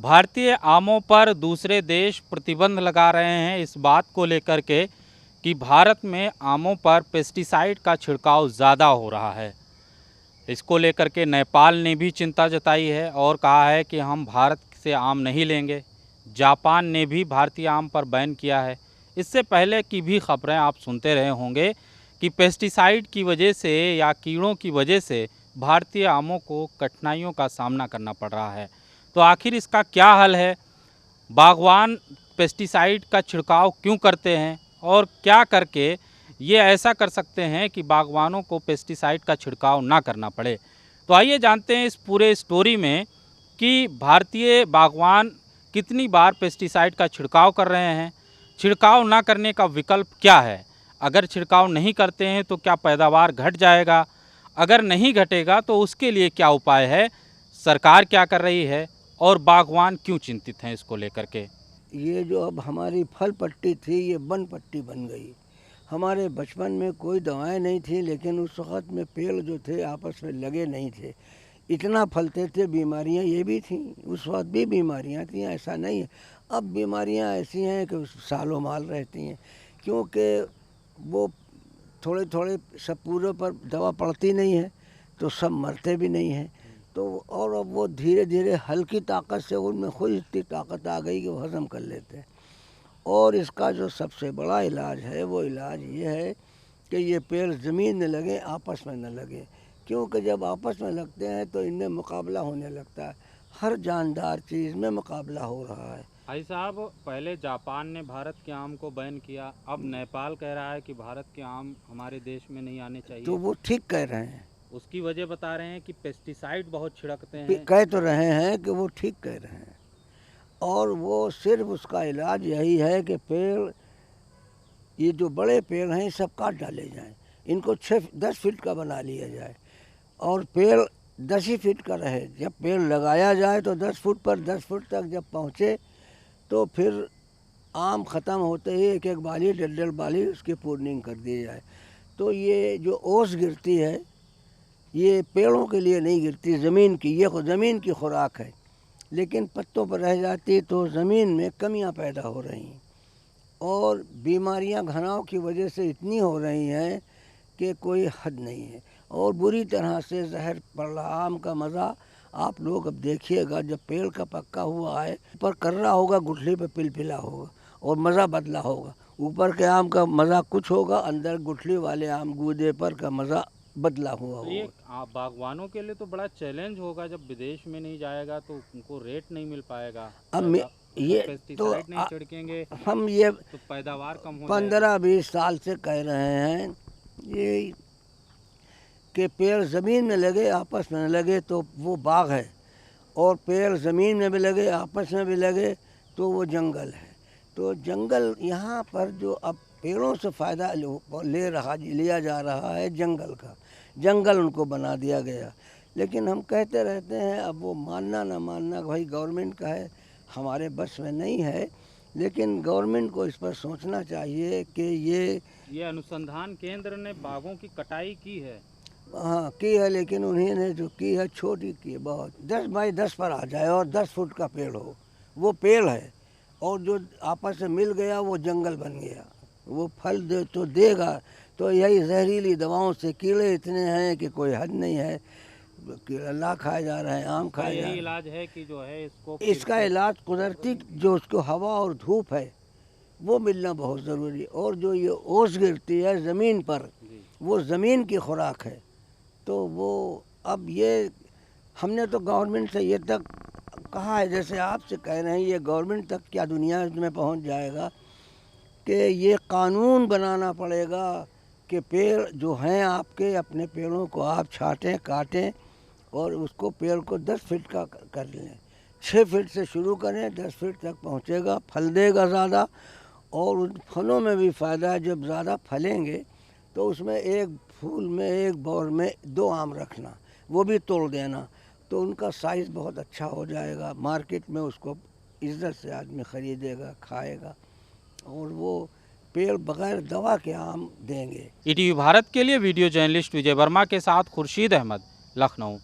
भारतीय आमों पर दूसरे देश प्रतिबंध लगा रहे हैं इस बात को लेकर के कि भारत में आमों पर पेस्टिसाइड का छिड़काव ज़्यादा हो रहा है। इसको लेकर के नेपाल ने भी चिंता जताई है और कहा है कि हम भारत से आम नहीं लेंगे। जापान ने भी भारतीय आम पर बैन किया है। इससे पहले की भी खबरें आप सुनते रहे होंगे कि पेस्टिसाइड की वजह से या कीड़ों की वजह से भारतीय आमों को कठिनाइयों का सामना करना पड़ रहा है। तो आखिर इसका क्या हल है? बागवान पेस्टिसाइड का छिड़काव क्यों करते हैं और क्या करके ये ऐसा कर सकते हैं कि बागवानों को पेस्टिसाइड का छिड़काव ना करना पड़े? तो आइए जानते हैं इस पूरे स्टोरी में कि भारतीय बागवान कितनी बार पेस्टिसाइड का छिड़काव कर रहे हैं, छिड़काव ना करने का विकल्प क्या है, अगर छिड़काव नहीं करते हैं तो क्या पैदावार घट जाएगा, अगर नहीं घटेगा तो उसके लिए क्या उपाय है, सरकार क्या कर रही है और बागवान क्यों चिंतित हैं इसको लेकर के। ये जो अब हमारी फल पट्टी थी ये वन पट्टी बन गई। हमारे बचपन में कोई दवाएं नहीं थी, लेकिन उस वक़्त में पेड़ जो थे आपस में लगे नहीं थे, इतना फलते थे। बीमारियां ये भी थीं, उस वक्त भी बीमारियां थीं, ऐसा नहीं है। अब बीमारियां ऐसी हैं कि सालों माल रहती हैं, क्योंकि वो थोड़े थोड़े सब पूरे पर दवा पड़ती नहीं है तो सब मरते भी नहीं हैं। तो और अब वो धीरे धीरे हल्की ताकत से उनमें खुद इतनी ताकत आ गई कि वो हज़म कर लेते हैं। और इसका जो सबसे बड़ा इलाज है वो इलाज ये है कि ये पेड़ ज़मीन में लगे, आपस में न लगे, क्योंकि जब आपस में लगते हैं तो इनमें मुकाबला होने लगता है। हर जानदार चीज़ में मुकाबला हो रहा है। भाई साहब, पहले जापान ने भारत के आम को बैन किया, अब नेपाल कह रहा है कि भारत के आम हमारे देश में नहीं आने चाहिए। तो वो ठीक कह रहे हैं, उसकी वजह बता रहे हैं कि पेस्टिसाइड बहुत छिड़कते हैं। कह तो रहे हैं कि वो ठीक कह रहे हैं। और वो सिर्फ उसका इलाज यही है कि पेड़, ये जो बड़े पेड़ हैं सब काट डाले जाएं, इनको 6-10 फीट का बना लिया जाए और पेड़ 10 ही फीट का रहे। जब पेड़ लगाया जाए तो 10 फुट पर 10 फुट तक जब पहुँचे तो फिर आम ख़त्म होते ही एक एक बाली, 1.5 बाली उसकी प्रूनिंग कर दी जाए। तो ये जो ओस गिरती है ये पेड़ों के लिए नहीं गिरती, ज़मीन की, ये ज़मीन की खुराक है, लेकिन पत्तों पर रह जाती तो ज़मीन में कमियां पैदा हो रही हैं और बीमारियां घनाव की वजह से इतनी हो रही हैं कि कोई हद नहीं है। और बुरी तरह से जहर पड़ रहा। आम का मज़ा आप लोग अब देखिएगा, जब पेड़ का पक्का हुआ है ऊपर कर रहा होगा, गुठली पे पिलपिला होगा और मज़ा बदला होगा। ऊपर के आम का मज़ा कुछ होगा, अंदर गुठली वाले आम गूदे पर का मज़ा बदला हुआ तो ये होगा। बागवानों के लिए तो बड़ा चैलेंज होगा, जब विदेश में नहीं जाएगा तो उनको रेट नहीं मिल पाएगा। अब ये तो पेस्टिसाइड नहीं छिड़केंगे हम ये तो पैदावार कम हो जाएगी। 15-20 साल से कह रहे हैं ये कि पेड़ ज़मीन में लगे, आपस में न लगे तो वो बाग है, और पेड़ ज़मीन में भी लगे, आपस में भी लगे तो वो जंगल है। तो जंगल यहाँ पर जो अब पेड़ों से फ़ायदा लिया जा रहा है जंगल का, जंगल उनको बना दिया गया। लेकिन हम कहते रहते हैं, अब वो मानना ना मानना भाई गवर्नमेंट का है, हमारे बस में नहीं है। लेकिन गवर्नमेंट को इस पर सोचना चाहिए कि ये अनुसंधान केंद्र ने बागों की कटाई की है। हाँ की है, लेकिन उन्होंने जो की है छोटी की है बहुत। 10 बाई 10 पर आ जाए और 10 फुट का पेड़ हो, वो पेड़ है, और जो आपस में मिल गया वो जंगल बन गया। वो फल दे तो देगा। तो यही जहरीली दवाओं से कीड़े इतने हैं कि कोई हद नहीं है। कीड़ा खाए जा रहे हैं, आम खाए जा रहे हैं। इलाज है कि जो है इसका इलाज कुदरती जो उसको हवा और धूप है वो मिलना बहुत ज़रूरी। और जो ये ओस गिरती है ज़मीन पर, वो ज़मीन की खुराक है। तो वो अब ये हमने तो गवर्नमेंट से ये तक कहा है, जैसे आपसे कह रहे हैं, ये गवर्नमेंट तक क्या दुनिया में पहुंच जाएगा कि ये कानून बनाना पड़ेगा कि पेड़ जो हैं आपके, अपने पेड़ों को आप छाटें, काटें और उसको पेड़ को 10 फीट का कर लें। 6 फीट से शुरू करें, 10 फीट तक पहुंचेगा, फल देगा ज़्यादा। और उन फलों में भी फ़ायदा है, जब ज़्यादा फलेंगे तो उसमें एक फूल में, एक बौर में 2 आम रखना, वो भी तोड़ देना, तो उनका साइज़ बहुत अच्छा हो जाएगा। मार्केट में उसको इज्जत से आदमी ख़रीदेगा, खाएगा, और वो पेड़ बग़ैर दवा के आम देंगे। ईटीवी भारत के लिए वीडियो जर्नलिस्ट विजय वर्मा के साथ खुर्शीद अहमद, लखनऊ।